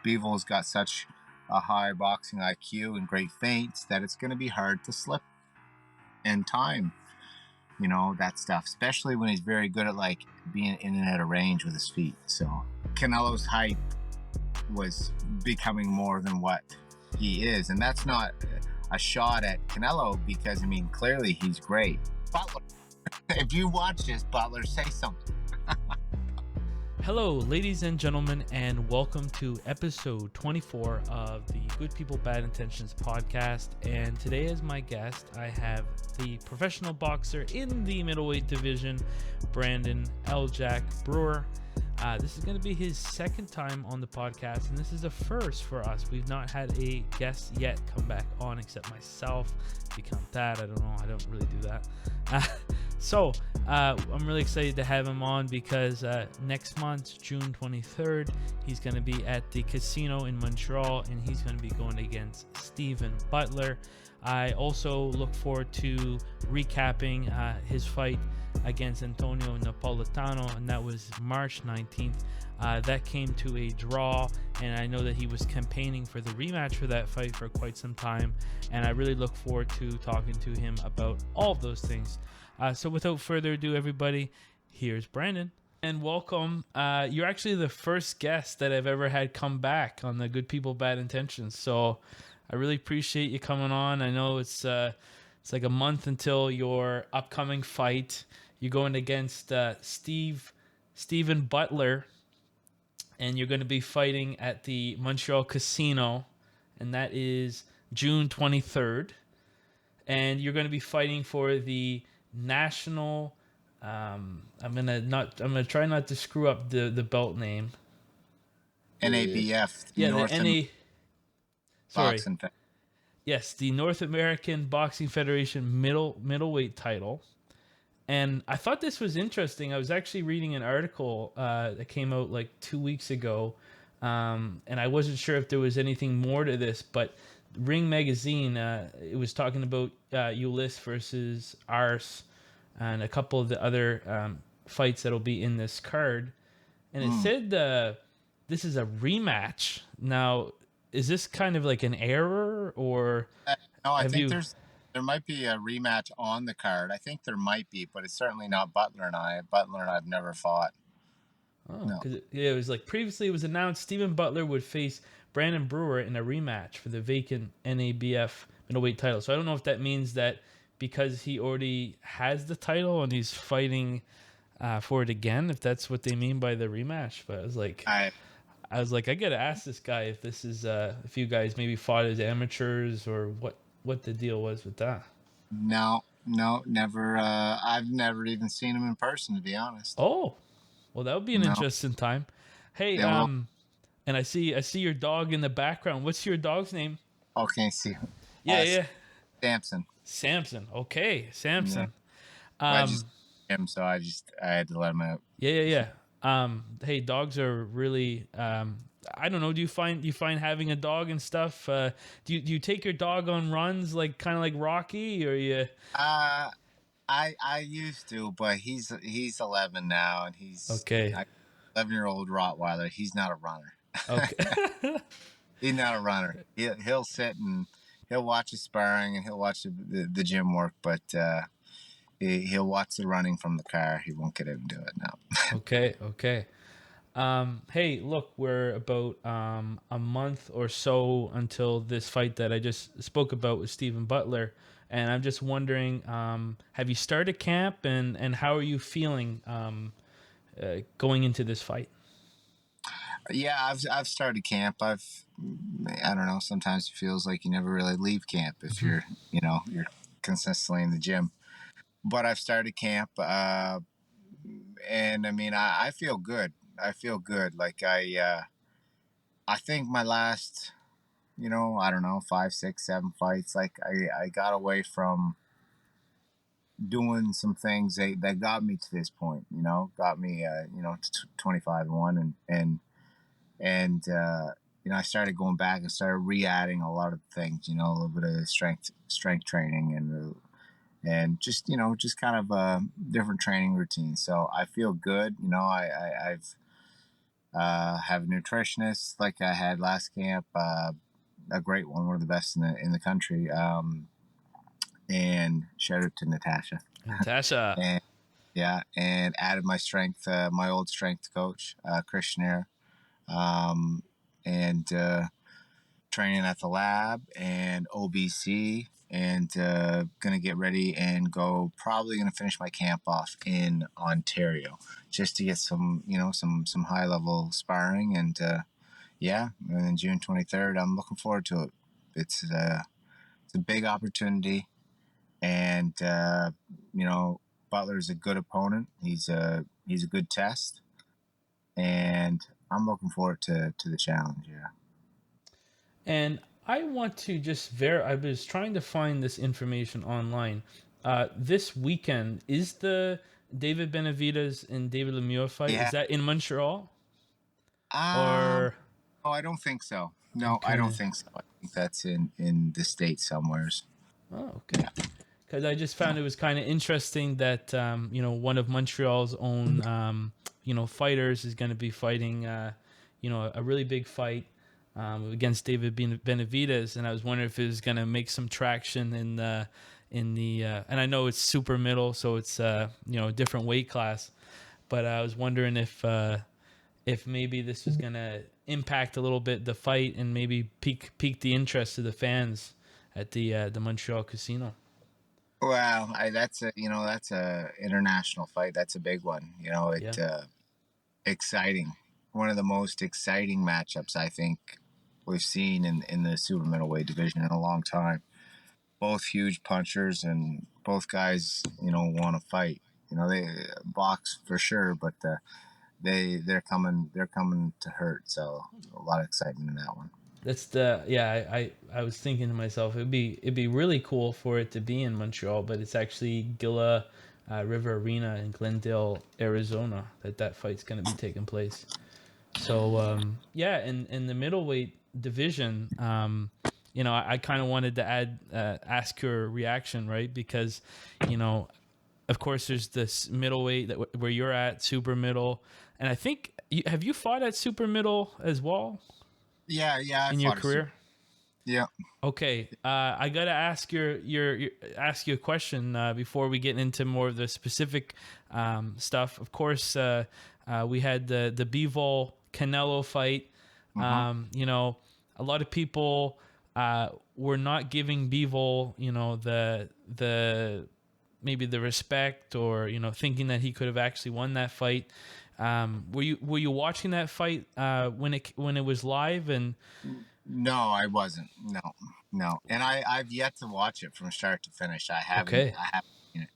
Bivol's got such a high boxing IQ and great feints that it's going to be hard to slip in time. That stuff, especially when he's very good at like being in and out of range with his feet. So Canelo's height was becoming more than what he is, and that's not a shot at Canelo because clearly he's great. Butler, if you watch this, Butler, say something. Hello, ladies and gentlemen, and welcome to episode 24 of the Good People, Bad Intentions podcast. And today, as my guest, I have the professional boxer in the middleweight division, Brandon L-Jack Brewer. This is going to be his second time on the podcast, and this is a first for us. We've not had a guest yet come back on except myself. If you count that, I don't know. I don't really do that. So I'm really excited to have him on because next month, June 23rd, he's going to be at the casino in Montreal, and he's going to be going against Steven Butler. I also look forward to recapping his fight against Antonio Napolitano, and that was March 19th. That came to a draw, and I know that he was campaigning for the rematch for that fight for quite some time, and I really look forward to talking to him about all of those things. So without further ado, everybody, here's Brandon. And welcome. You're actually the first guest that I've ever had come back on the Good People, Bad Intentions. So I really appreciate you coming on. I know it's like a month until your upcoming fight. You're going against Steven Butler, and you're going to be fighting at the Montreal Casino, and that is June 23rd. And you're going to be fighting for the national. I'm gonna try not to screw up the belt name. NABF. Yeah, the NA. Sorry. Boxing. Yes, the North American Boxing Federation middleweight title. And I thought this was interesting. I was actually reading an article that came out like 2 weeks ago, and I wasn't sure if there was anything more to this, but Ring Magazine, it was talking about Ulysse versus Ars and a couple of the other fights that'll be in this card. And it said this is a rematch. Now, is this kind of like an error, or no? I think there might be a rematch on the card. I think there might be, but it's certainly not Butler and I. Butler and I have never fought. Oh, no. It was like previously it was announced Steven Butler would face Brandon Brewer in a rematch for the vacant NABF middleweight title. So I don't know if that means that because he already has the title and he's fighting for it again, if that's what they mean by the rematch. But I was like, I gotta ask this guy if this is if you guys maybe fought as amateurs or what the deal was with that. No, never. I've never even seen him in person, to be honest. Oh, well, that would be an interesting time. Hey, yeah, and I see your dog in the background. What's your dog's name? Okay, see. Yeah. Samson. Okay, Samson. I just him, so I had to let him out. Yeah. Hey, dogs are really. I don't know. Do you find having a dog and stuff? Do you take your dog on runs like kind of like Rocky, or you? I used to, but he's 11 now, and he's okay. 11-year-old Rottweiler. He's not a runner. Okay. He's not a runner. He'll sit and he'll watch the sparring and he'll watch the gym work, but he'll watch the running from the car. He won't get out and do it now. Okay. Hey, look, we're about a month or so until this fight that I just spoke about with Steven Butler. And I'm just wondering, have you started camp, and how are you feeling going into this fight? Yeah, I've started camp. I don't know. Sometimes it feels like you never really leave camp if you're consistently in the gym. But I've started camp, and I feel good. I feel good. Like I think my last, I don't know, 5, 6, 7 fights. Like I got away from doing some things that got me to this point. Got me to 25-1, and I started going back and started re-adding a lot of things. A little bit of strength training and just kind of a different training routine. So I feel good. I've Have a nutritionist like I had last camp, a great one of the best in the country. And shout out to Natasha. And Tasha. And yeah, and added my strength, my old strength coach, Christian, um, and training at the lab and OBC, and gonna get ready and go. Probably gonna finish my camp off in Ontario, just to get some, some high level sparring, and yeah, and then June 23rd, I'm looking forward to it. It's a big opportunity, and Butler's a good opponent. He's a good test, and I'm looking forward to the challenge. Yeah. And I want to just I was trying to find this information online. This weekend is the David Benavidez and David Lemieux fight. Is Yeah. that in Montreal Um. or Oh, I don't think so. No, I don't okay? think so. I think that's in the States somewheres. Oh, okay. Yeah. Because I just Yeah. found it was kind of interesting that one of Montreal's own fighters is going to be fighting a really big fight against David Benavidez, and I was wondering if it was going to make some traction in the and I know it's super middle, so it's a different weight class, but I was wondering if maybe this was going to impact a little bit the fight and maybe pique the interest of the fans at the Montreal Casino. Well, that's a international fight. That's a big one. Yeah. Exciting. One of the most exciting matchups I think we've seen in the super middleweight division in a long time. Both huge punchers, and both guys, want to fight. They box for sure, but they're coming to hurt. So a lot of excitement in that one. That's the yeah. I was thinking to myself, it'd be really cool for it to be in Montreal, but it's actually Gila River Arena in Glendale, Arizona, that fight's going to be taking place. So yeah, in the middleweight division, I kind of wanted to ask your reaction, right? Because of course, there's this middleweight where you're at, super middle, and I think have you fought at super middle as well Yeah, yeah, I in your fought a super. career? Yeah. Okay, I gotta ask your ask you a question before we get into more of the specific stuff. Of course, we had the Bivol Canelo fight. Mm-hmm. A lot of people were not giving Bivol, the maybe the respect, or thinking that he could have actually won that fight. Were you watching that fight when it was live? And No, I wasn't. No, no, and I've yet to watch it from start to finish. I haven't. okay, I haven't seen it.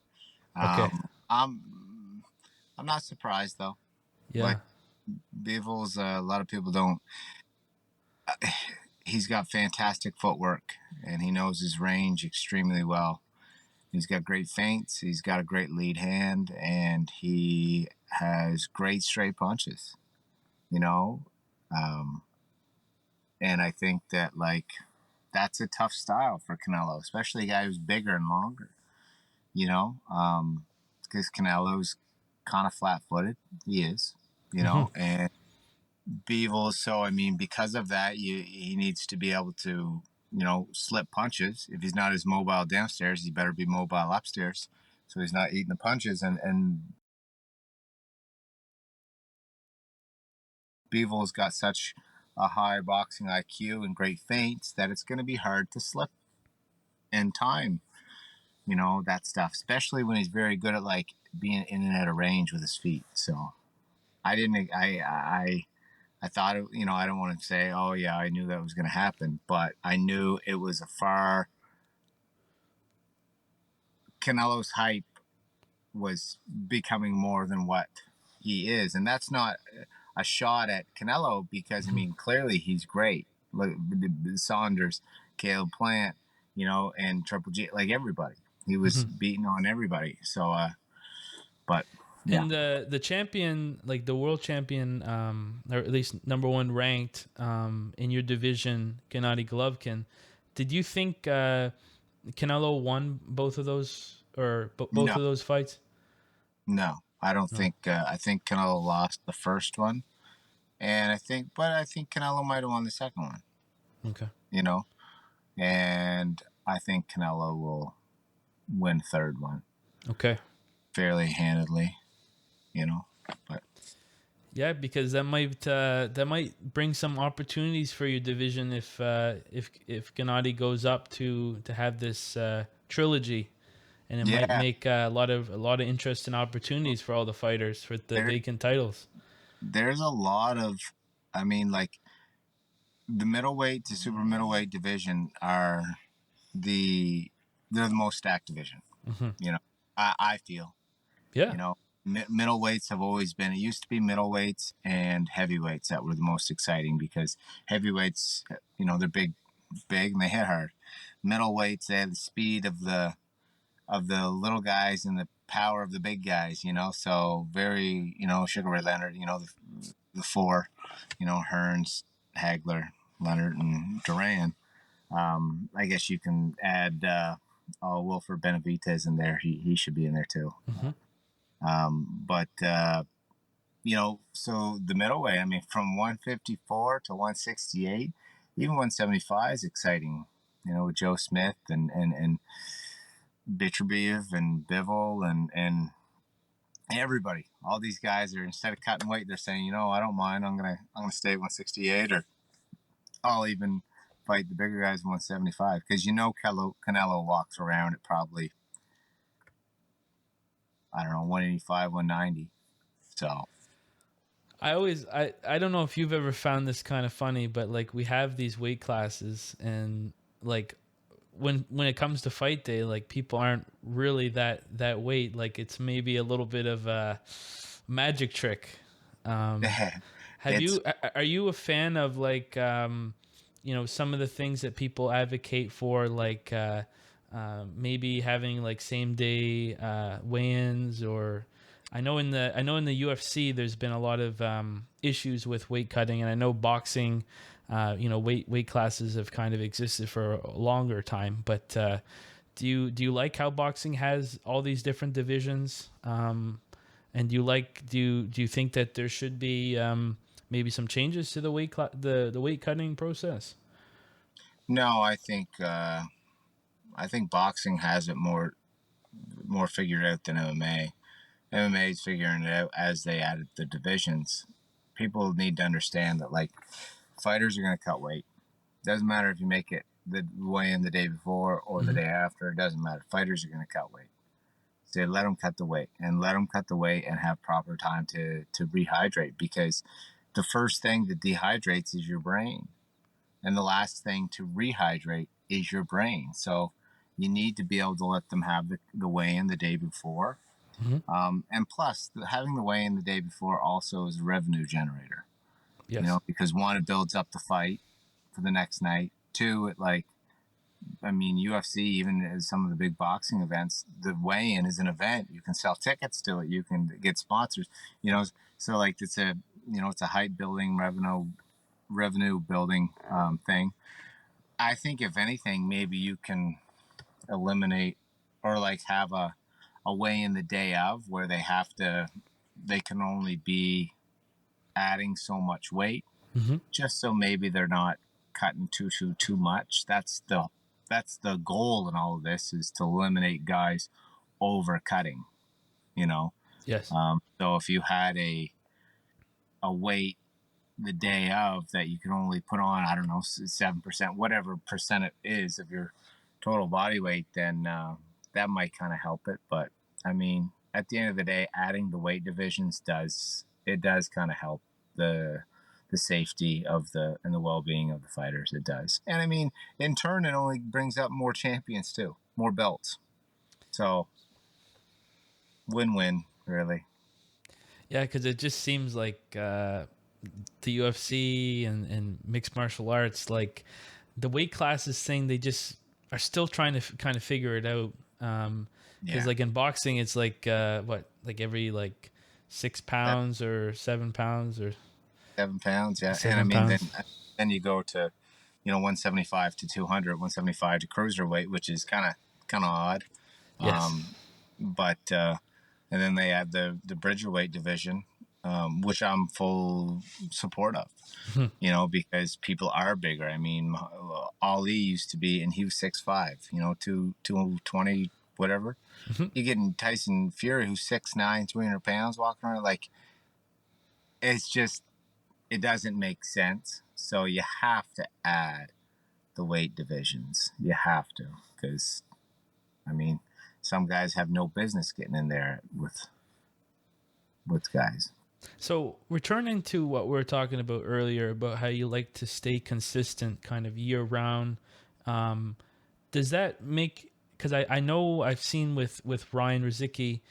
okay, I'm not surprised though. yeah. Like Bevel's, a lot of people don't. He's got fantastic footwork, and he knows his range extremely well. He's got great feints. He's got a great lead hand, and he has great straight punches. You know, um, and I think that that's a tough style for Canelo, especially a guy who's bigger and longer. Because Canelo's kind of flat-footed. He is, and Bevel. So I mean, because of that, he needs to be able to, slip punches. If he's not as mobile downstairs, he better be mobile upstairs, so he's not eating the punches. And Bevel's got such a high boxing IQ and great feints that it's going to be hard to slip and time, that stuff, especially when he's very good at being in and out of range with his feet. So I didn't, I thought, I don't want to say, oh yeah, I knew that was going to happen, but I knew it was a far, Canelo's hype was becoming more than what he is. And that's not a shot at Canelo, because, I mean, clearly he's great. Like Saunders, Caleb Plant, and Triple G, like everybody. He was beating on everybody. So, but yeah. And the champion, like the world champion, or at least number one ranked in your division, Gennady Golovkin, did you think Canelo won both of those, or both No, of those fights? no, I don't No. think, I think Canelo lost the first one, and I think Canelo might have won the second one. Okay. You know, and I think Canelo will win third one Okay. fairly handedly. You know, but Yeah, because that might bring some opportunities for your division if Gennady goes up to have this trilogy, and it might yeah, make a lot of interest and opportunities for all the fighters for the there vacant titles. there's a lot of, I mean, like the middleweight to super middleweight division are the they're the most stacked division. Hmm. You know, I feel, Yeah, you know, middleweights have always been. It used to be middleweights and heavyweights that were the most exciting because heavyweights, you know, they're big and they hit hard. Middleweights, they have the speed of the little guys and the power of the big guys. You know, so very, you know, Sugar Ray Leonard. You know, the four, you know, Hearns, Hagler, Leonard, and Duran. I guess you can add Wilfred Benavidez in there. He should be in there too. hmm But you know, so the middleweight. I mean, from 154 to 168, even 175 is exciting. You know, with Joe Smith and Dimitri and Bivol and everybody. All these guys are, instead of cutting weight, they're saying, you know, I don't mind. I'm gonna stay at 168, or I'll even fight the bigger guys at 175 because, you know, Canelo walks around at probably, I don't know, 185, 190. So I don't know if you've ever found this kind of funny, but like we have these weight classes, and like when it comes to fight day, like people aren't really that weight. Like it's maybe a little bit of a magic trick. Um, have it's you are you a fan of like some of the things that people advocate for, like maybe having like same day weigh-ins? Or I know in the UFC there's been a lot of issues with weight cutting, and I know boxing, weight classes have kind of existed for a longer time. But do you like how boxing has all these different divisions? And do you think that there should be maybe some changes to the the weight cutting process? no, I think boxing has it more figured out than MMA. MMA is figuring it out as they added the divisions. People need to understand that, like, fighters are going to cut weight. Doesn't matter if you make it the weigh in the day before or the Hmm. day after. It doesn't matter. Fighters are going to cut weight. So let them cut the weight, and let them cut the weight and have proper time to rehydrate, because the first thing that dehydrates is your brain, and the last thing to rehydrate is your brain. So you need to be able to let them have the weigh in the day before. Hmm. And plus, having the weigh in the day before also is a revenue generator, you Yes. know, because one, it builds up the fight for the next night. Two, it, like, I mean, UFC, even as some of the big boxing events, the weigh-in is an event. You can sell tickets to it. You can get sponsors. You know, so like it's a, you know, it's a hype building, revenue building thing. I think if anything, maybe you can eliminate, or like have a weigh-in the day of where they can only be adding so much weight, Hmm. just so maybe they're not cutting too much. That's the goal in all of this, is to eliminate guys over cutting. You know, Yes. so if you had a weight the day of that you can only put on, I don't know, 7%, whatever percent it is of your total body weight, then that might kind of help it. But I mean, at the end of the day, adding the weight divisions does kind of help the the safety of the and the well-being of the fighters. It does. And I mean, in turn, it only brings up more champions too, more belts. So win-win, really. Yeah, because it just seems like the UFC and mixed martial arts, like the weight classes thing, they just are still trying to kind of figure it out. Because Yeah, like in boxing, it's like like every like 6 pounds or 7 pounds or 7 pounds. Yeah, and I seven mean, pounds. then you go to, you know, 175 to 200, 175 to cruiserweight, which is kind of odd. Yes. Um, but and then they add the bridgerweight division. which I'm full support of. Because people are bigger. I mean, Ali used to be, and he was 6'5", 220, whatever. You get Tyson Fury, who's 6'9", 300 pounds, walking around. Like, it's just, it doesn't make sense. So you have to add the weight divisions. You have to, because, I mean, some guys have no business getting in there with guys. So returning to what we were talking about earlier about how you like to stay consistent kind of year round, does that make, because I know I've seen with Ryan Rizicki,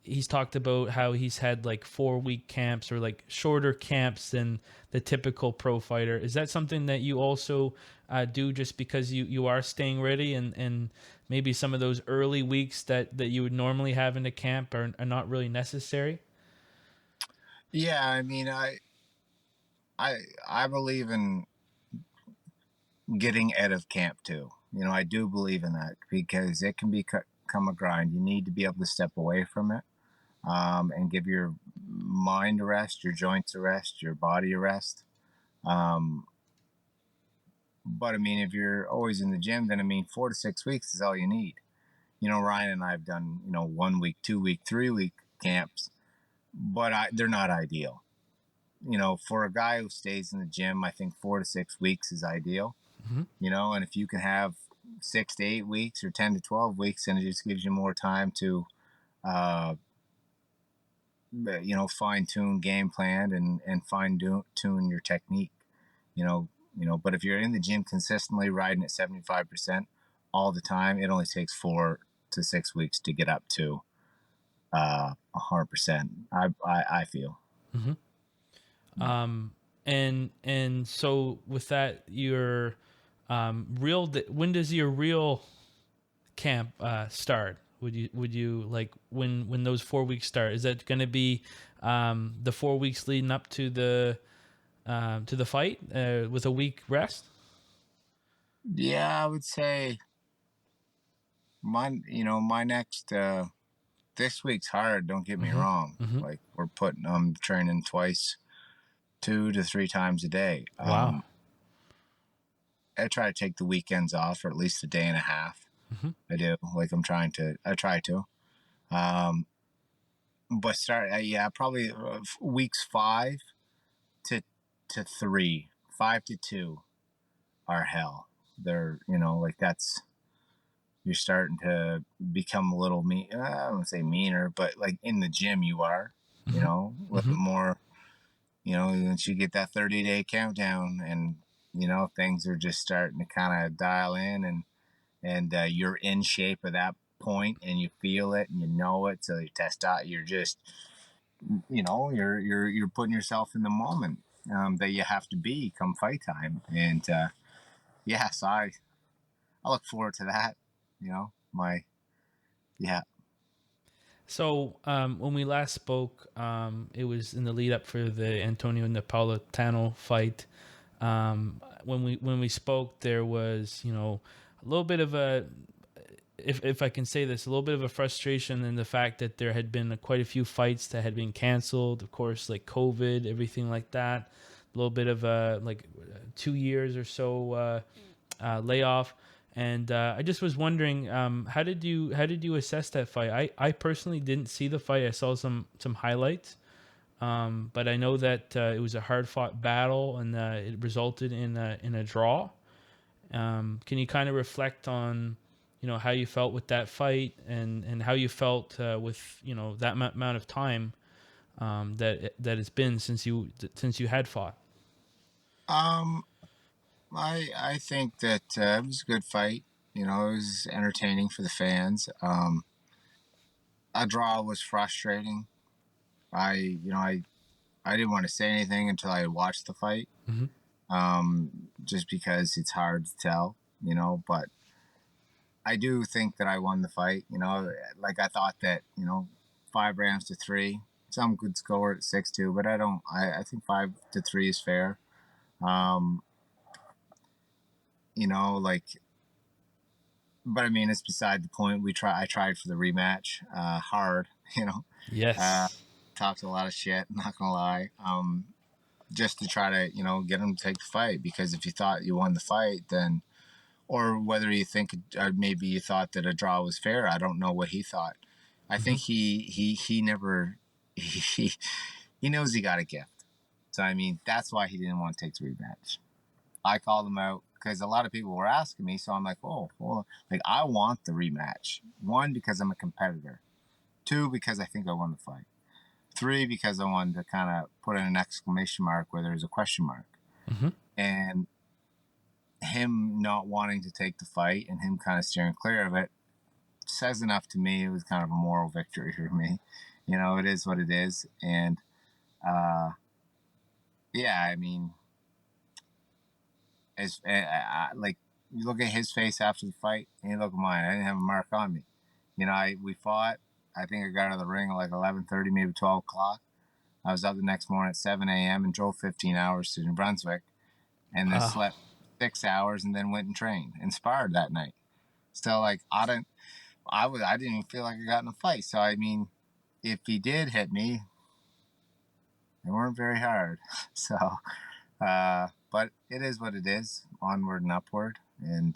he's talked about how he's had like 4 week camps or like shorter camps than the typical pro fighter. Is that something that you also do just because you are staying ready and maybe some of those early weeks that you would normally have in a camp are not really necessary? Yeah, I mean, I believe in getting out of camp too. I do believe in that because it can become a grind. You need to be able to step away from it, and give your mind a rest, your joints a rest, your body a rest. Um, but I mean, if you're always in the gym, then I mean, 4 to 6 weeks is all you need. Ryan and I have done 1 week, 2 week, 3 week camps, but they're not ideal. For a guy who stays in the gym, I think 4 to 6 weeks is ideal. And if you can have 6 to 8 weeks or 10 to 12 weeks, then it just gives you more time to, uh, fine tune game plan and fine tune your technique. But if you're in the gym consistently riding at 75% all the time, it only takes 4 to 6 weeks to get up to 100%. I feel. And so with that, your when does your real camp start? Would you like when those 4 weeks start? Is that going to be the 4 weeks leading up to the fight with a week rest? Yeah, I would say my next this week's hard. Don't get me Mm-hmm. wrong. Mm-hmm. Like I'm training twice, 2 to 3 times a day. Wow. I try to take the weekends off, or at least a day and a half. Mm-hmm. I do. Like I try to. Um, but yeah, probably weeks 5 to 3, 5 to 2 are hell. They're, like that's, you're starting to become a little mean. I don't say meaner, but like in the gym you are, Mm-hmm. a little Mm-hmm. more, once you get that 30-day countdown and, things are just starting to kind of dial in and you're in shape at that point and you feel it and you know it. So you test out, you're just, you're putting yourself in the moment, that you have to be come fight time. And, yes, I look forward to that, yeah. So when we last spoke, it was in the lead up for the Antonio Napolitano fight. When we spoke, there was a little bit of a, if I can say this, a little bit of a frustration in the fact that there had been quite a few fights that had been canceled. Of course, like COVID, everything like that. A little bit of a 2 years or so layoff. And I just was wondering, how did you assess that fight? I personally didn't see the fight. I saw some highlights, but I know that it was a hard fought battle and it resulted in a draw. Can you kind of reflect on how you felt with that fight and how you felt with that amount of time that it's been since you had fought? Um, I think that it was a good fight. It was entertaining for the fans. A draw was frustrating. I didn't want to say anything until I watched the fight. Mm-hmm. Just because it's hard to tell, but I do think that I won the fight. Like I thought that 5 rounds to 3, some could score at 6-2, but I don't. I think 5 to 3 is fair. Um, like, but I mean, it's beside the point. I tried for the rematch, hard, uh, Yes. talked a lot of shit. Not gonna lie. Just to try to get him to take the fight, because if you thought you won the fight, then, or whether you think maybe you thought that a draw was fair. I don't know what he thought. I Mm-hmm. think he never he he knows he got a gift. So I mean that's why he didn't want to take the rematch. I called him out because a lot of people were asking me, so I'm like, oh, well, like I want the rematch. One, because I'm a competitor. Two, because I think I won the fight. Three, because I wanted to kind of put in an exclamation mark where there's a question mark. Mm-hmm. And him not wanting to take the fight and him kind of steering clear of it says enough to me. It was kind of a moral victory for me. It is what it is. And yeah, I mean, as like you look at his face after the fight and you look at mine, I didn't have a mark on me. We fought. I think I got out of the ring at like 11:30, maybe 12 o'clock. I was up the next morning at 7 a.m. and drove 15 hours to New Brunswick, and then Wow. slept 6 hours and then went and trained and sparred that night. So like I didn't even feel like I got in a fight. So I mean, if he did hit me, they weren't very hard. So, but it is what it is. Onward and upward, and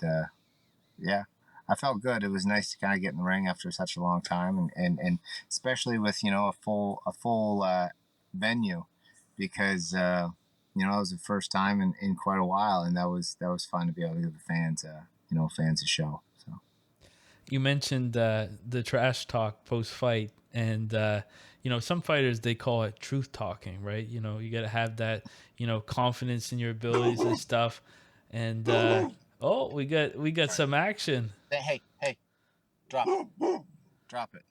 yeah, I felt good. It was nice to kind of get in the ring after such a long time, and especially with a full venue, because it was the first time in quite a while, and that was fun to be able to give the fans fans a show. So You mentioned the trash talk post fight, and some fighters they call it truth talking, right? You got to have that confidence in your abilities and stuff. And oh, we got some action. hey, drop it, drop it.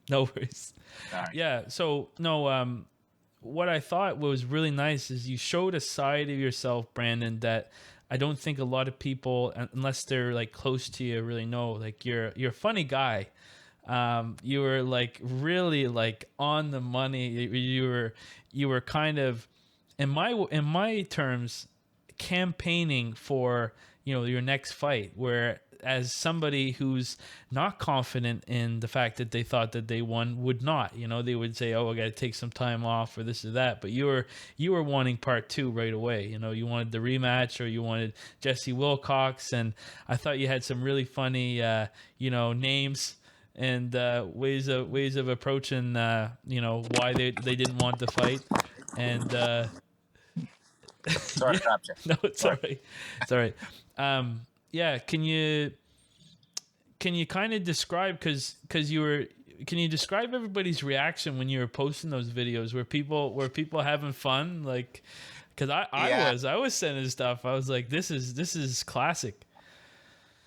No worries. Sorry. Yeah. So no. What I thought was really nice is you showed a side of yourself, Brandon, that I don't think a lot of people, unless they're like close to you, really know. Like you're a funny guy. You were like really like on the money. You were kind of in my terms campaigning for your next fight, where as somebody who's not confident in the fact that they thought that they won would not, they would say, oh, I got to take some time off or this or that, but you were wanting part two right away. You wanted the rematch, or you wanted Jesse Wilcox, and I thought you had some really funny names and ways of approaching why they didn't want the fight. And Sorry, yeah, dropped you. no, it's all Sorry. right. It's all right. Yeah, can you kind of describe, because you were can you describe everybody's reaction when you were posting those videos? Were people having fun? Like, because I Yeah, was sending stuff. I was like, this is classic.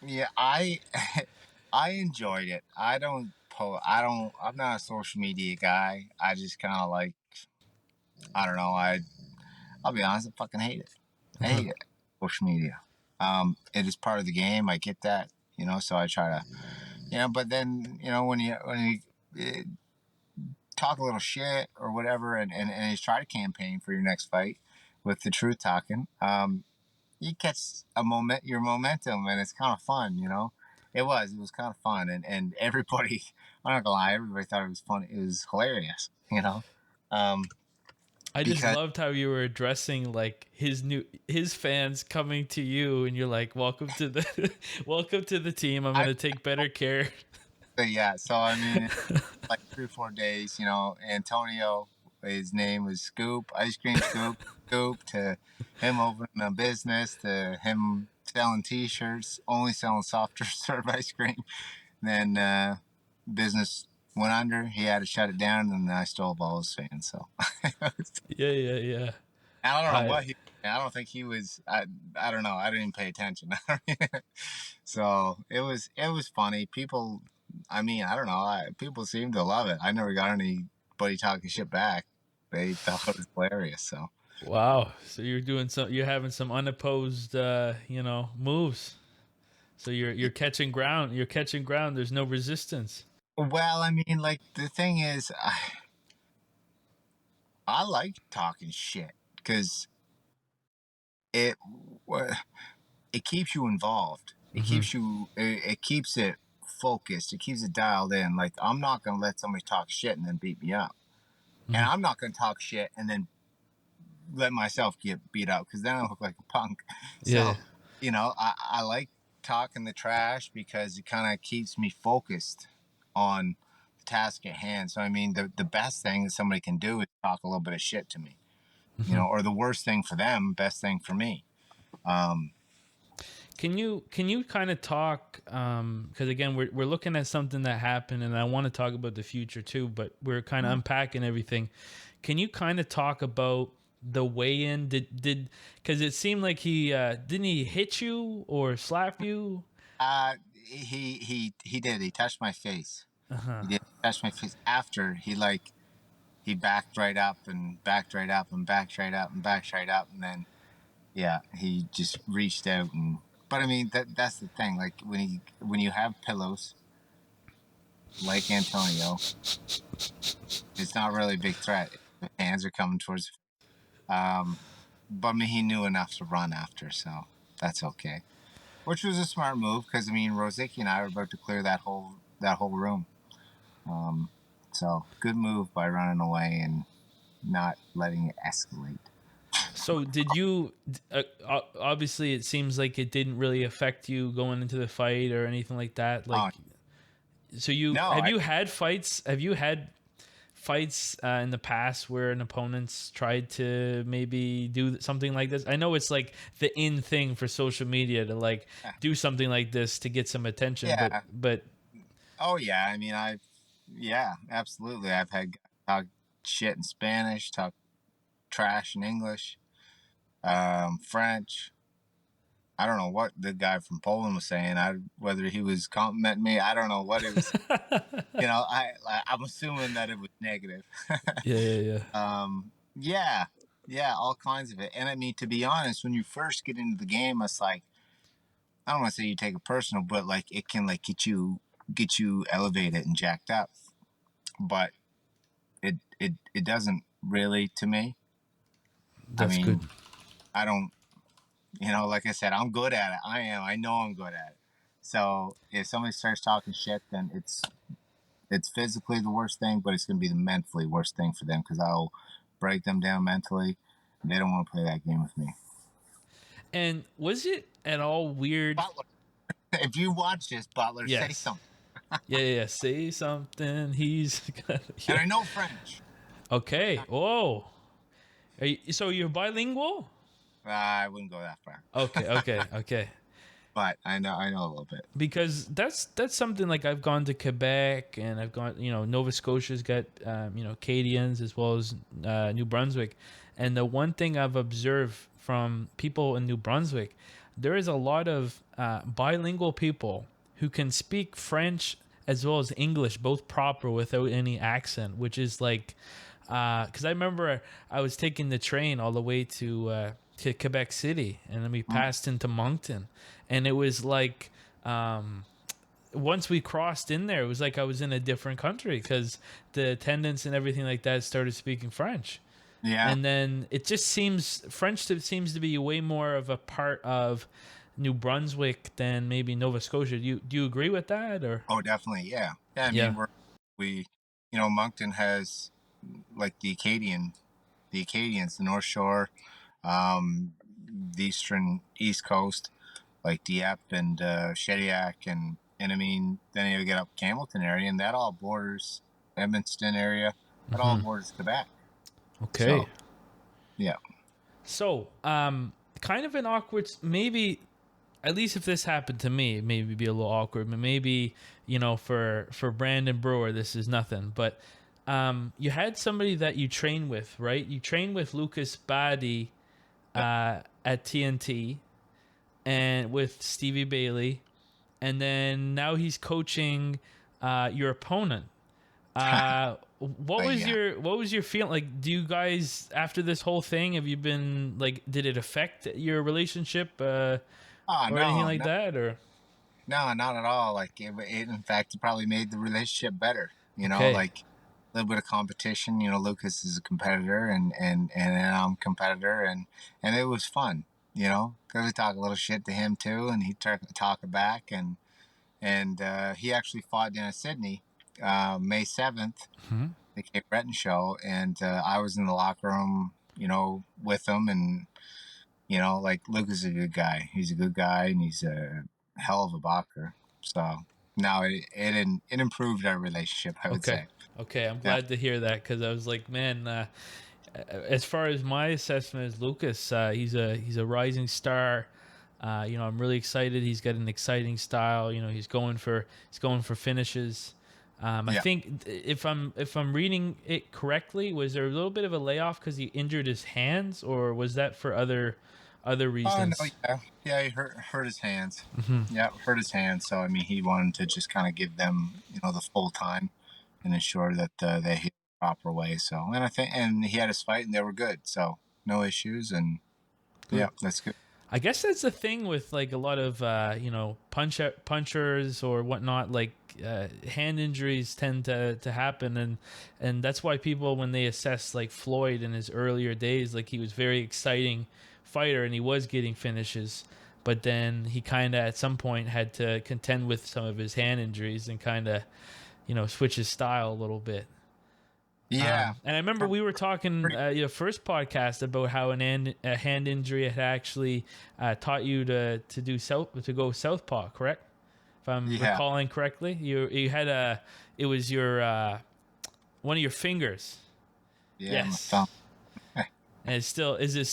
yeah. I enjoyed it. I don't po. I don't. I'm not a social media guy. I just kind of like. I don't know. I'll be honest. I fucking hate it. I hate it. Social media. It is part of the game. I get that. So I try to. But then when you talk a little shit or whatever, and you try to campaign for your next fight with the truth talking, you catch your momentum, and it's kind of fun. It was kind of fun, and everybody, I'm not gonna lie, everybody thought it was funny. It was hilarious. um I just because loved how you were addressing like his fans coming to you, and you're like, welcome to the welcome to the team. I'm I gonna take better care. yeah, so I mean, like 3 or 4 days, Antonio, his name was Scoop, Ice Cream Scoop, Scoop, to him opening a business, to him selling T-shirts, only selling soft serve ice cream. Then business went under. He had to shut it down, and I stole all his fans. So Yeah, yeah, yeah. I don't know I what he. I don't think he was. I don't know. I didn't even pay attention. So it was funny. People. I mean, I don't know. People seem to love it. I never got anybody talking shit back. They thought it was hilarious. So Wow. So you're having some unopposed moves. So you're catching ground. You're catching ground. There's no resistance. well, I mean, like the thing is, I like talking shit because it it keeps you involved. It Hmm. keeps you. It keeps it focused. It keeps it dialed in. Like, I'm not gonna let somebody talk shit and then beat me up, and Mhm. I'm not gonna talk shit and then let myself get beat up because then I look like a punk. Yeah, So, yeah. I like talking the trash because it kind of keeps me focused on the task at hand. So, I mean, the best thing that somebody can do is talk a little bit of shit to me, Mhm. or the worst thing for them, best thing for me. Um, Can you kind of talk, because again we're looking at something that happened, and I want to talk about the future too, but we're kind of mm, unpacking everything. Can you kind of talk about the weigh-in? Did because it seemed like he didn't he hit you or slap you? he did. He touched my face. Uh-huh. He did touch my face after he backed right up and backed right up and backed right up and backed right up, and then yeah, he just reached out and. But I mean that's the thing. Like when you have pillows like Antonio, it's not really a big threat. The hands are coming towards. Um, but I mean he knew enough to run after, so that's okay. Which was a smart move because I mean Rosicky and I were about to clear that whole room. Um, so good move by running away and not letting it escalate. So did you? Obviously, it seems like it didn't really affect you going into the fight or anything like that. Oh Like, so you no, have you had fights? Have you had fights in the past where an opponent's tried to maybe do something like this? I know it's like the in thing for social media to like do something like this to get some attention, yeah, but oh yeah. I mean yeah, absolutely. I've had guys talk shit in Spanish, talk trash in English, French. I don't know what the guy from Poland was saying. Whether he was complimenting me, I don't know what he was. I'm assuming that it was negative. yeah, yeah, yeah. Yeah, yeah, all kinds of it. And I mean, to be honest, when you first get into the game, it's like I don't want to say you take it personal, but like it can like get you elevated and jacked up. But it doesn't really to me. I That's good. mean, I don't. Like I said, I'm good at it. I am. I know I'm good at it. So if somebody starts talking shit, then it's physically the worst thing, but it's going to be the mentally worst thing for them because I'll break them down mentally. And they don't want to play that game with me. And was it at all weird? Butler, if you watch this, Butler, say Yes. something. Yeah, yeah, yeah. Say something. He's And yeah. I know French. Okay. Whoa. So you're bilingual? I wouldn't go that far, Okay, okay, okay. but I know a little bit. Because that's something like I've gone to Quebec and I've gone, Nova Scotia's got Acadians as well as New Brunswick, and the one thing I've observed from people in New Brunswick, there is a lot of bilingual people who can speak French as well as English both proper without any accent, which is like because I remember I was taking the train all the way to Quebec City, and then we Mm, passed into Moncton, and it was like once we crossed in there, it was like I was in a different country because the attendants and everything like that started speaking French, yeah. and then it just seems seems to be way more of a part of New Brunswick than maybe Nova Scotia. Do you agree with that or? Oh, definitely. Yeah. Yeah. I mean, Yeah. Moncton has like the Acadians, the North Shore, the East Coast, like Dieppe and Shediac, and I mean, then you get up Campbellton area, and that all borders Edmonton area. That all borders Quebec. Okay. So yeah. So, kind of an awkward, maybe at least if this happened to me, maybe be a little awkward. But maybe for Brandon Brewer, this is nothing. But you had somebody that you train with, right? You trained with Lucas Badi Yep. at TNT and with Stevie Bailey, and then now he's coaching your opponent. Yeah. What was your feeling like? Do you guys after this whole thing have you been like? Did it affect your relationship Oh or anything no, like no, that? Or no, not at all. Like in fact, it probably made the relationship better. okay, Like a little bit of competition. Lucas is a competitor, and I'm a competitor, and it was fun. Got to talk a little shit to him too, and he talk it back, and and he actually fought in Sydney, May 7th, Hmm. the Cape Breton show, and I was in the locker room, with him, and like Luke is a good guy. He's a good guy, and he's a hell of a boxer. So now it improved our relationship, I would Okay. say. Okay, I'm Yeah, glad to hear that because I was like, man, as far as my assessment is Lucas, he's a rising star. I'm really excited. He's got an exciting style. He's going for finishes. I yeah. think if I'm reading it correctly, was there a little bit of a layoff because he injured his hands, or was that for other Oh no, reasons? yeah. He hurt his hands. Yeah, hurt his hands. So I mean, he wanted to just kind of give them, the full time and ensure that they hit the proper way. So, and I think, and he had his fight, and they were good. So no issues, and Good. yeah, that's good. I guess that's the thing with like a lot of punchers or whatnot. Like hand injuries tend to happen, and that's why people when they assess like Floyd in his earlier days, like he was very exciting fighter and he was getting finishes, but then he kind of at some point had to contend with some of his hand injuries and kind of switch his style a little bit. Yeah, And I remember we were talking pretty. your first podcast about how a hand injury had actually taught you to go southpaw, correct? If I'm Yeah, recalling correctly, you had it was your one of your fingers. yeah. My thumb. Yes, and is it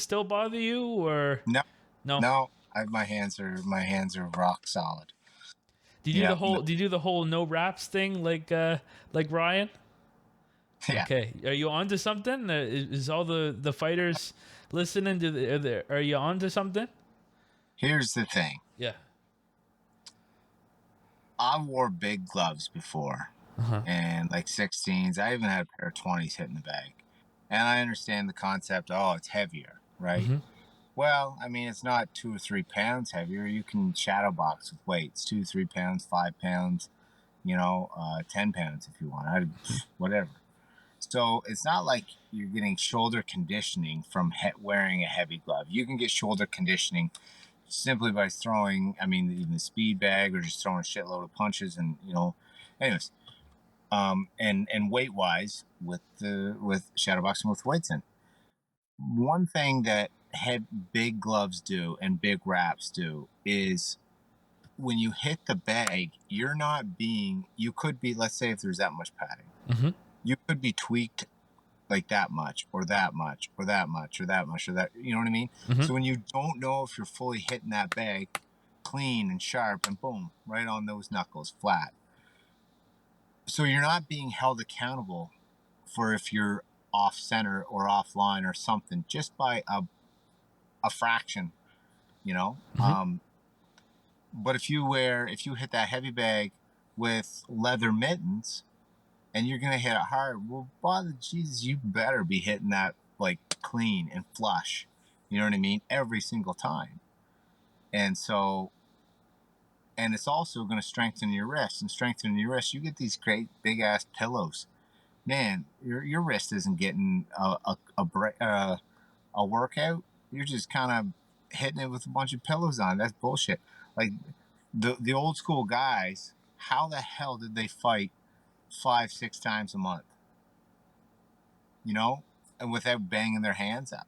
still bother you or No, no? no. My hands are rock solid. Do you do Yeah, the no, whole do you do the whole no wraps thing like Ryan? yeah. Okay, are you on to something? Is all the fighters listening? Are you on to something? Here's the thing. Yeah. I wore big gloves before, Uh huh. and like 16s. I even had a pair of 20s hitting the bag. And I understand the concept. Oh, it's heavier, right? Mm-hmm. Well, I mean, it's not 2 or 3 pounds heavier. You can shadow box with weights, 2, 3 pounds, 5 pounds, 10 pounds if you want. Whatever. So it's not like you're getting shoulder conditioning from wearing a heavy glove. You can get shoulder conditioning simply by throwing, I mean, even the speed bag or just throwing a shitload of punches, and anyways. And weight wise with shadowboxing with weights in. One thing that big gloves do and big wraps do is when you hit the bag, you could be, let's say if there's that much padding, Mm-hmm. you could be tweaked like that much or that much or that much or that much or that, you know what I mean? Mm-hmm. So when you don't know if you're fully hitting that bag clean and sharp and boom, right on those knuckles flat. So you're not being held accountable for if you're off center or offline or something just by a fraction, you know. Mm-hmm. But if you hit that heavy bag with leather mittens and you're gonna hit it hard, well, by the Jesus, you better be hitting that like clean and flush. You know what I mean? Every single time. And so, and it's also going to strengthen your wrist, and strengthen your wrist. You get these great big ass pillows, man. Your wrist isn't getting a workout. You're just kind of hitting it with a bunch of pillows on. That's bullshit. Like the old school guys, how the hell did they fight 5 6 times a month? And without banging their hands out,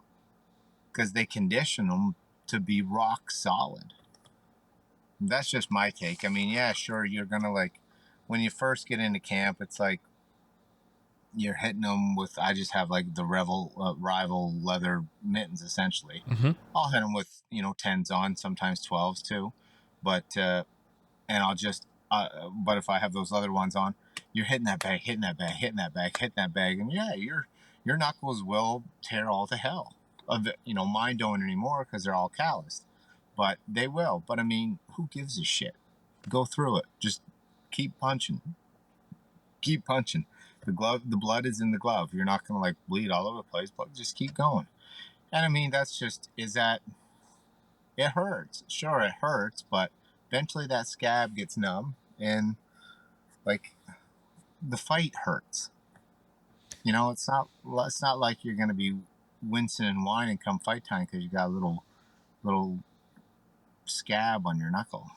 because they condition them to be rock solid. That's just my take. I mean, yeah, sure, you're gonna like when you first get into camp, it's like you're hitting them with. I just have like the rival leather mittens essentially. Mm-hmm. I'll hit them with 10s on, sometimes 12s too, but and I'll just but if I have those other ones on, you're hitting that bag, hitting that bag, hitting that bag, hitting that bag, and yeah, your knuckles will tear all to hell. Mine don't anymore because they're all calloused, but they will. But I mean, who gives a shit? Go through it. Just keep punching, keep punching. The blood is in the glove. You're not gonna like bleed all over the place, but just keep going. And I mean, that's just is that it hurts. Sure, it hurts, but eventually that scab gets numb and like the fight hurts. It's not like you're gonna be wincing and whining come fight time because you got a little scab on your knuckle.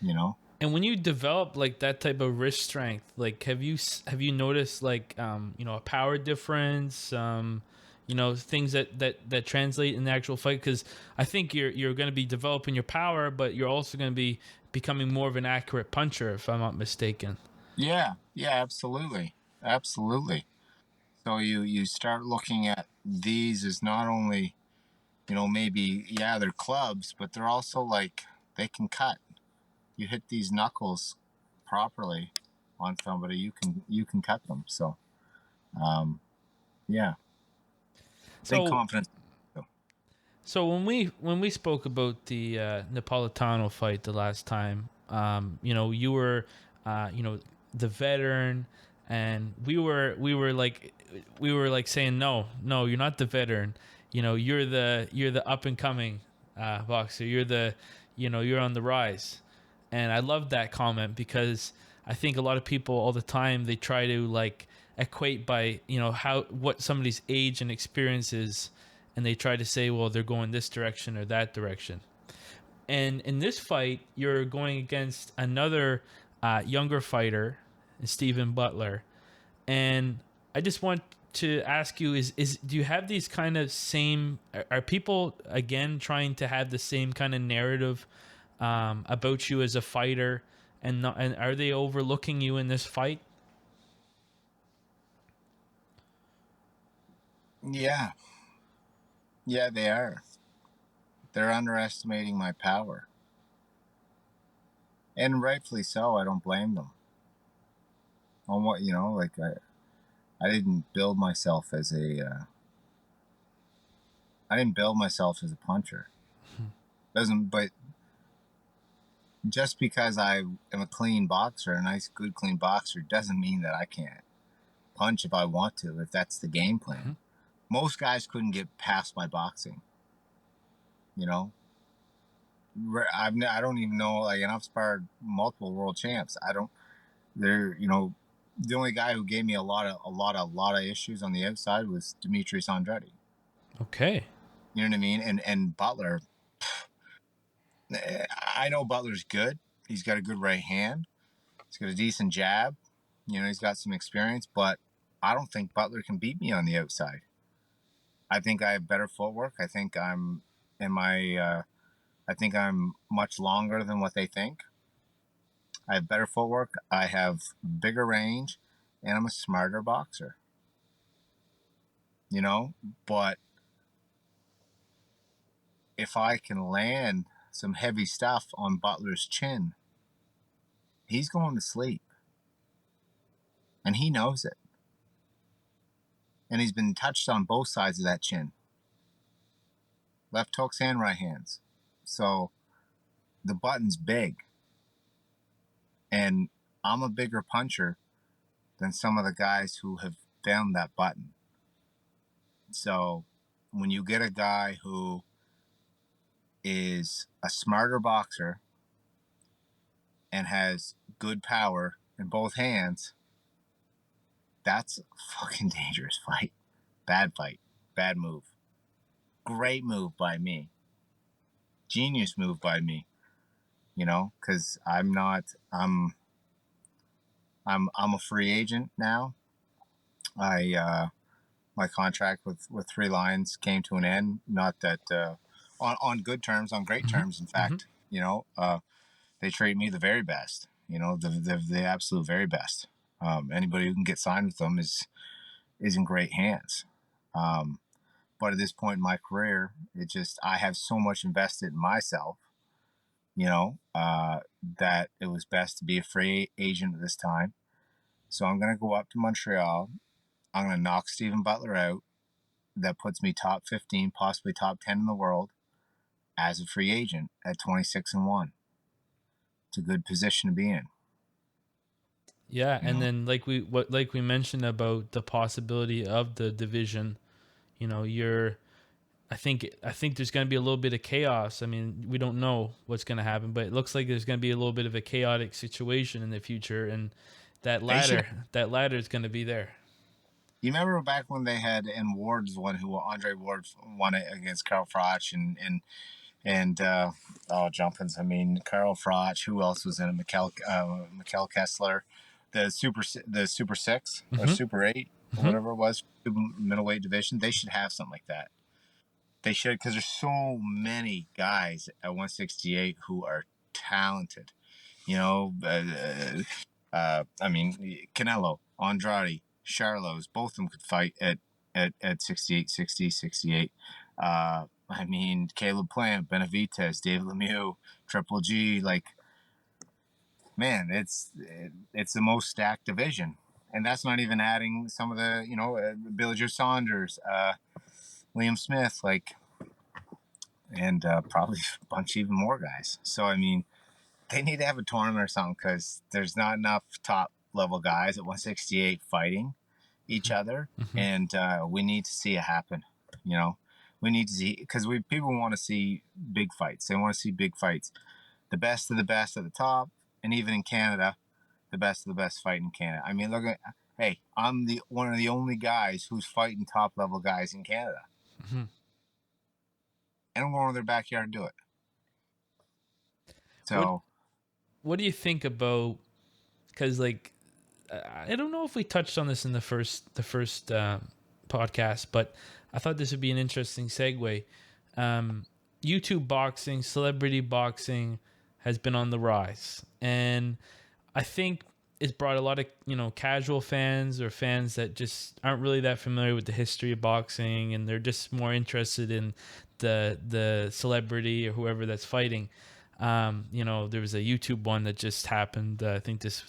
You know. And when you develop like that type of wrist strength, like have you noticed like a power difference, things that translate in the actual fight? Because I think you're going to be developing your power, but you're also going to be becoming more of an accurate puncher, if I'm not mistaken. Yeah, yeah, absolutely, absolutely. So you start looking at these as not only, maybe, yeah, they're clubs, but they're also like they can cut. You hit these knuckles properly on somebody, you can cut them. So um, yeah, big So confidence. So when we spoke about the Napolitano fight the last time, you were, the veteran, and we were like saying no, you're not the veteran. You're the up and coming boxer. You're on the rise, and I love that comment because I think a lot of people all the time they try to like equate by how what somebody's age and experience is, and they try to say, well, they're going this direction or that direction. And in this fight, you're going against another younger fighter, Steven Butler. And I just want to ask you: is do you have these kind of same? Are people again trying to have the same kind of narrative about you as a fighter, and are they overlooking you in this fight? Yeah, yeah, they are. They're underestimating my power, and rightfully so. I don't blame them. On what, like I didn't build myself as I didn't build myself as a puncher. Doesn't But just because I am a clean boxer, a nice, good, clean boxer, doesn't mean that I can't punch if I want to, if that's the game plan. Most guys couldn't get past my boxing. You know, I don't even know, like, and I've sparred multiple world champs. I don't. They're, the only guy who gave me a lot of issues on the outside was Dimitri Bivol. Okay. You know what I mean? And Butler, I know Butler's good. He's got a good right hand. He's got a decent jab. He's got some experience, but I don't think Butler can beat me on the outside. I think I have better footwork. In my, I think I'm much longer than what they think. I have better footwork. I have bigger range, and I'm a smarter boxer. You know, but if I can land some heavy stuff on Butler's chin, he's going to sleep, and he knows it. And he's been touched on both sides of that chin, left hooks and right hands. So the button's big, and I'm a bigger puncher than some of the guys who have found that button. So when you get a guy who is a smarter boxer and has good power in both hands, that's a fucking dangerous fight. Bad fight. Bad move. Great move by me. Genius move by me. Because I'm a free agent now. My contract with Three Lions came to an end. Not that on good terms, on great terms. In fact, they treat me the very best. The absolute very best. Anybody who can get signed with them is in great hands. But at this point in my career, I have so much invested in myself, that it was best to be a free agent at this time. So I'm going to go up to Montreal. I'm going to knock Steven Butler out. That puts me top 15, possibly top 10 in the world as a free agent at 26-1. It's a good position to be in. Yeah, You and know, then like we mentioned about the possibility of the division, you're I think there's going to be a little bit of chaos. I mean, we don't know what's going to happen, but it looks like there's going to be a little bit of a chaotic situation in the future, and that they should. ladder is going to be there. You remember back when they had, and Ward's one who Andre Ward won it against Carl Froch, and And jumpins. I mean, Carl Froch. Who else was in it? Mikkel Kessler, the Super Six or Mm-hmm. Super Eight or Mm-hmm. whatever it was, middleweight division. They should have something like that. They should, because there's so many guys at 168 who are talented. You know, I mean, Canelo, Andrade, Charlos, both of them could fight at 68, 60, 68. I mean, Caleb Plant, Benavidez, David Lemieux, Triple G. Like, man, it's the most stacked division, and that's not even adding some of the Billy Joe Saunders, Liam Smith, like, and probably a bunch even more guys. So I mean, they need to have a tournament or something because there's not enough top level guys at 168 fighting each other, Mm-hmm. and we need to see it happen. You know, we need to see, because people want to see big fights. They want to see big fights, the best of the best at the top, and even in Canada, the best of the best fight in Canada. I mean, look at, hey, I'm the one of the only guys who's fighting top level guys in Canada, Mm-hmm. and I'm going to their backyard and do it. What So What do you think about? Because like I don't know if we touched on this in the first podcast, but I thought this would be an interesting segue. Um, YouTube boxing, celebrity boxing, has been on the rise, and I think it's brought a lot of casual fans or fans that just aren't really that familiar with the history of boxing, and they're just more interested in the celebrity or whoever that's fighting. There was a YouTube one that just happened. I think this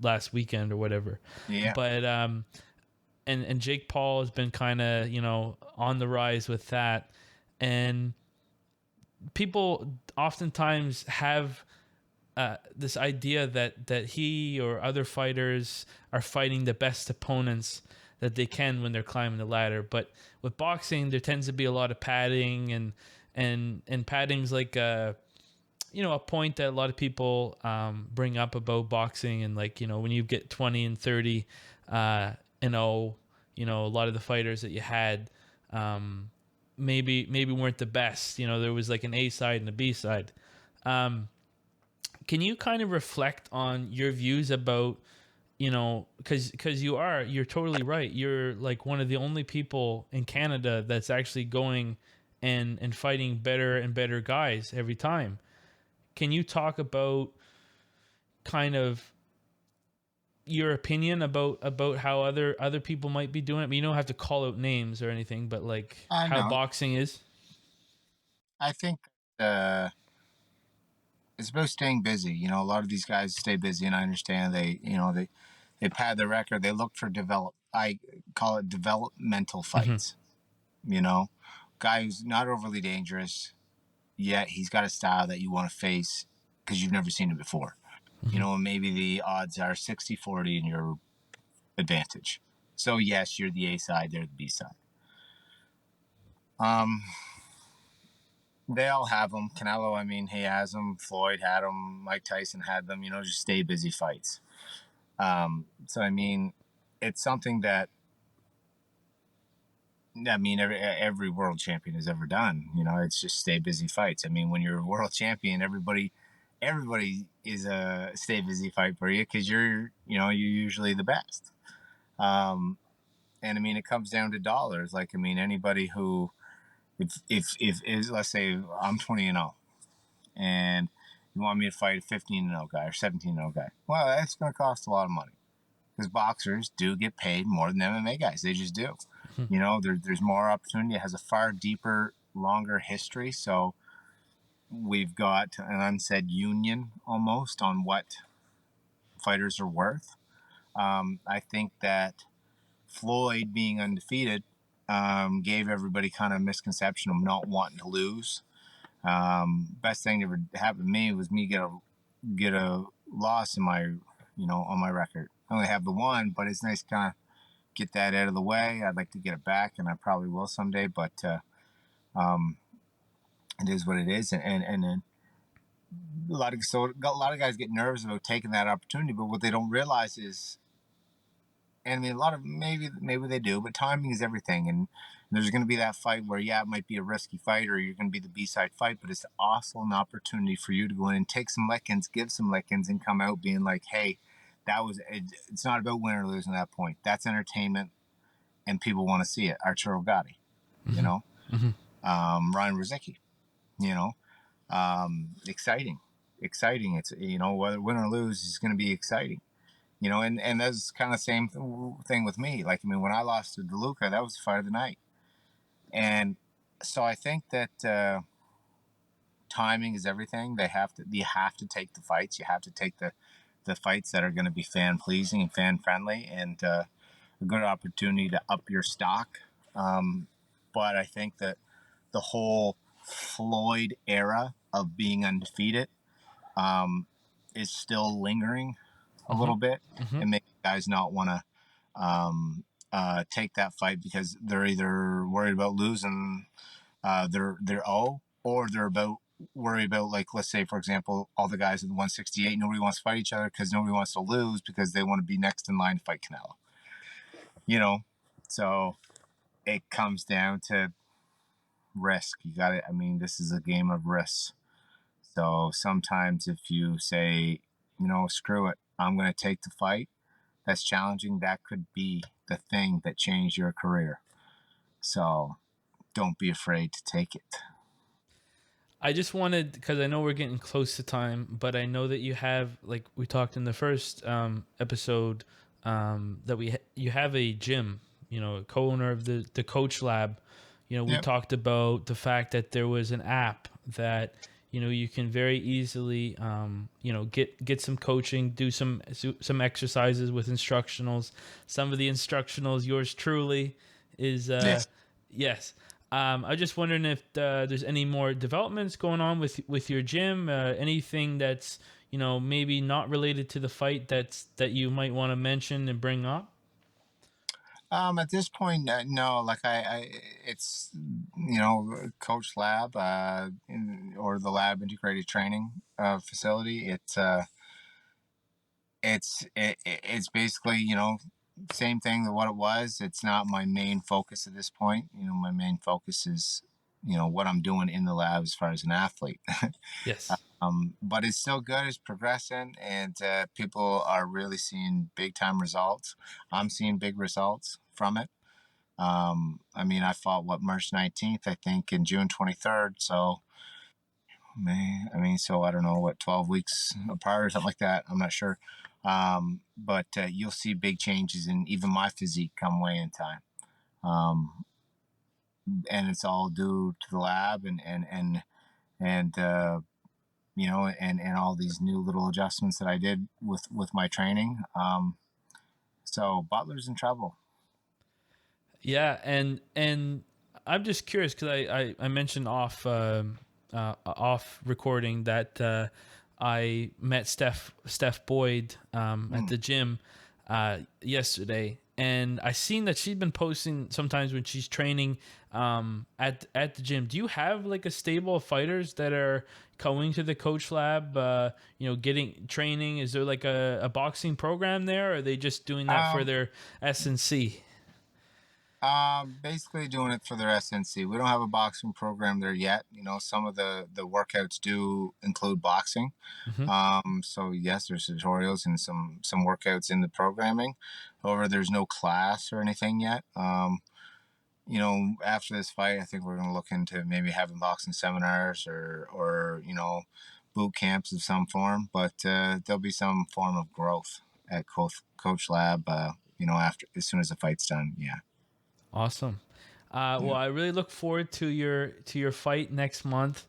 last weekend or whatever. yeah, But and Jake Paul has been kind of on the rise with that, and people oftentimes have this idea that he or other fighters are fighting the best opponents that they can when they're climbing the ladder. But with boxing, there tends to be a lot of padding, and padding's like a point that a lot of people bring up about boxing, and like when you get 20 and 30 and a lot of the fighters that you had maybe weren't the best. There was like an A side and a B side. Can you kind of reflect on your views about because you're totally right, you're like one of the only people in Canada that's actually going and fighting better and better guys every time. Can you talk about kind of your opinion about how other people might be doing it? I mean, you don't have to call out names or anything, but like I how know. boxing is. I think uh, it's about staying busy. You know, a lot of these guys stay busy, and I understand they pad their record. They look for develop. I call it developmental Mm-hmm. fights. You know, guy who's not overly dangerous, yet he's got a style that you want to face because you've never seen it before. You Mm-hmm. know, maybe the odds are 60-40 in your advantage. So yes, you're the A side, they're the B side. Um, they all have them. Canelo, I mean, he has them. Floyd had them. Mike Tyson had them. You know, just stay busy fights. So I mean, it's something that I mean every world champion has ever done. You know, it's just stay busy fights. I mean, when you're a world champion, everybody is a stay busy fight for you because you're usually the best. Um, and I mean, it comes down to dollars. Like I mean, anybody who if is, let's say I'm 20-0 and you want me to fight a 15-0 guy or 17-0 guy, well, that's going to cost a lot of money because boxers do get paid more than MMA guys. They just do. You know, there's more opportunity. It has a far deeper, longer history. So we've got an unsaid union almost on what fighters are worth. I think that Floyd being undefeated gave everybody kind of a misconception of not wanting to lose. Best thing that ever happened to me was me get a loss in my on my record. I only have the one, but it's nice to kind of get that out of the way. I'd like to get it back, and I probably will someday. But um, it is what it is, and then a lot of guys get nervous about taking that opportunity. But what they don't realize is, and I mean, a lot of maybe they do, but timing is everything. And There's going to be that fight where, yeah, it might be a risky fight or you're going to be the B-side fight, but it's also an opportunity for you to go in and take some lickings, give some lickings, and come out being like, hey, it's not about winning or losing at that point. That's entertainment, and people want to see it. Arturo Gatti, you Mm-hmm. know, Mm-hmm. Ryan Ruzicki, you know, exciting. It's, whether win or lose is going to be exciting. And that's kind of the same thing with me. Like, I mean, when I lost to DeLuca, that was the fight of the night. And so I think that timing is everything. You have to take the fights. You have to take the fights that are going to be fan pleasing and fan friendly, and a good opportunity to up your stock. But I think that the whole Floyd era of being undefeated is still lingering a Mm-hmm. little bit, Mm-hmm. and making guys not want to take that fight because they're either worried about losing their O, or they're worried about, like, let's say for example, all the guys at the 168, nobody wants to fight each other because nobody wants to lose because they want to be next in line to fight Canelo. So it comes down to risk. You got it. I mean, this is a game of risks. So sometimes if you say, screw it, I'm going to take the fight that's challenging, that could be the thing that changed your career. So don't be afraid to take it. I just wanted, because I know we're getting close to time, but I know that you have, like we talked in the first episode, that you have a gym, a co-owner of the Coach Lab. We Yep. talked about the fact that there was an app that you can very easily get some coaching, do some exercises with instructionals. Some of the instructionals, yours truly is Yes. yes. I just wondering if there's any more developments going on with your gym. Anything that's maybe not related to the fight that you might want to mention and bring up. At this point, no. Like it's Coach Lab, or the Lab Integrated Training facility. It's basically same thing that what it was. It's not my main focus at this point. My main focus is what I'm doing in the lab as far as an athlete. Yes. But it's still good. It's progressing, and people are really seeing big time results. I'm seeing big results from it. I mean, I fought March 19th, I think, and June 23rd. So, so I don't know, 12 weeks apart or something like that. I'm not sure. But you'll see big changes in even my physique come way in time. And it's all due to the lab and all these new little adjustments that I did with my training. So Butler's in trouble. Yeah, and I'm just curious because I mentioned off recording that I met Steph Boyd at Mm. the gym yesterday, and I seen that she's been posting sometimes when she's training at the gym. Do you have like a stable of fighters that are going to the Coach Lab? Getting training. Is there like a boxing program there, or are they just doing that for Um, their S&C? Basically doing it for their SNC. We don't have a boxing program there yet. Some of the workouts do include boxing. Mm-hmm. So yes, there's tutorials and some workouts in the programming. However, there's no class or anything yet. After this fight, I think we're going to look into maybe having boxing seminars or boot camps of some form. But there'll be some form of growth at Coach Lab. After as soon as the fight's done. Yeah. Awesome. Well, Yeah. I really look forward to your fight next month.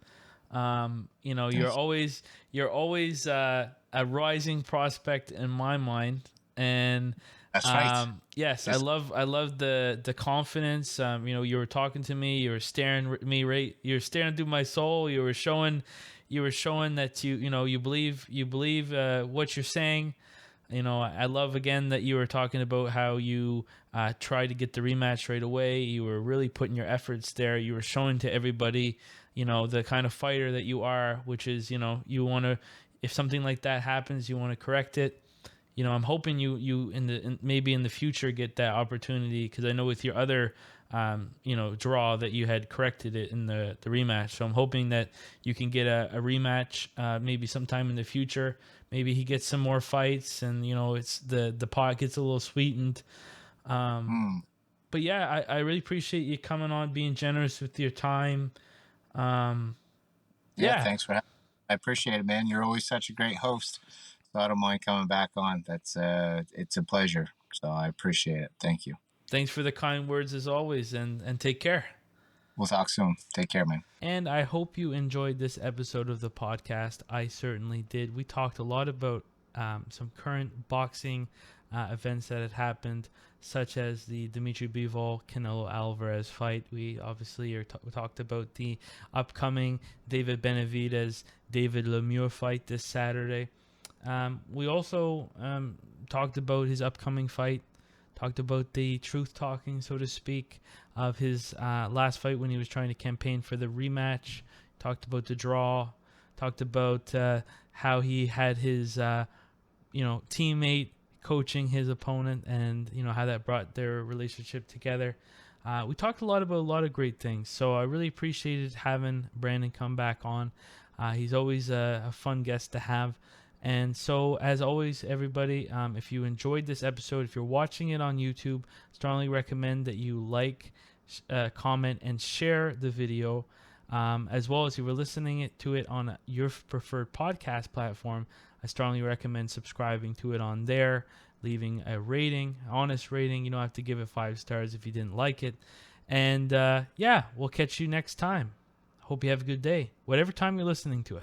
You're Thank you. always a rising prospect in my mind, and That's right. yes, Just I love the confidence. You were talking to me, you were staring at me right, you were staring through my soul. You were showing that you believe what you're saying. I love again that you were talking about how you tried to get the rematch right away. You were really putting your efforts there. You were showing to everybody, the kind of fighter that you are, which is, you want to, if something like that happens, you want to correct it. I'm hoping you maybe in the future get that opportunity, because I know with your other draw that you had corrected it in the rematch. So I'm hoping that you can get a rematch maybe sometime in the future. Maybe he gets some more fights, and it's the pot gets a little sweetened. Hmm. But yeah, I really appreciate you coming on, being generous with your time. Um, Yeah, yeah, thanks for having me. I appreciate it, man. You're always such a great host. So I don't mind coming back on. It's a pleasure. So I appreciate it. Thank you. thanks for the kind words as always, and take care. We'll talk soon. Take care, man. And I hope you enjoyed this episode of the podcast. I certainly did. We talked a lot about some current boxing events that had happened, such as the Dimitri Bivol Canelo Alvarez fight. We obviously talked about the upcoming David Benavidez David Lemieux fight this Saturday. We also talked about his upcoming fight, talked about the truth talking, so to speak, of his last fight when he was trying to campaign for the rematch. Talked about the draw. Talked about how he had his teammate coaching his opponent, and how that brought their relationship together. We talked a lot about a lot of great things, so I really appreciated having Brandon come back on. He's always a fun guest to have. And so, as always, everybody, if you enjoyed this episode, if you're watching it on YouTube, strongly recommend that you like, comment, and share the video. As well as if you were listening to it on your preferred podcast platform, I strongly recommend subscribing to it on there, leaving a rating, honest rating. You don't have to give it 5 stars if you didn't like it. And yeah, we'll catch you next time. Hope you have a good day, whatever time you're listening to it.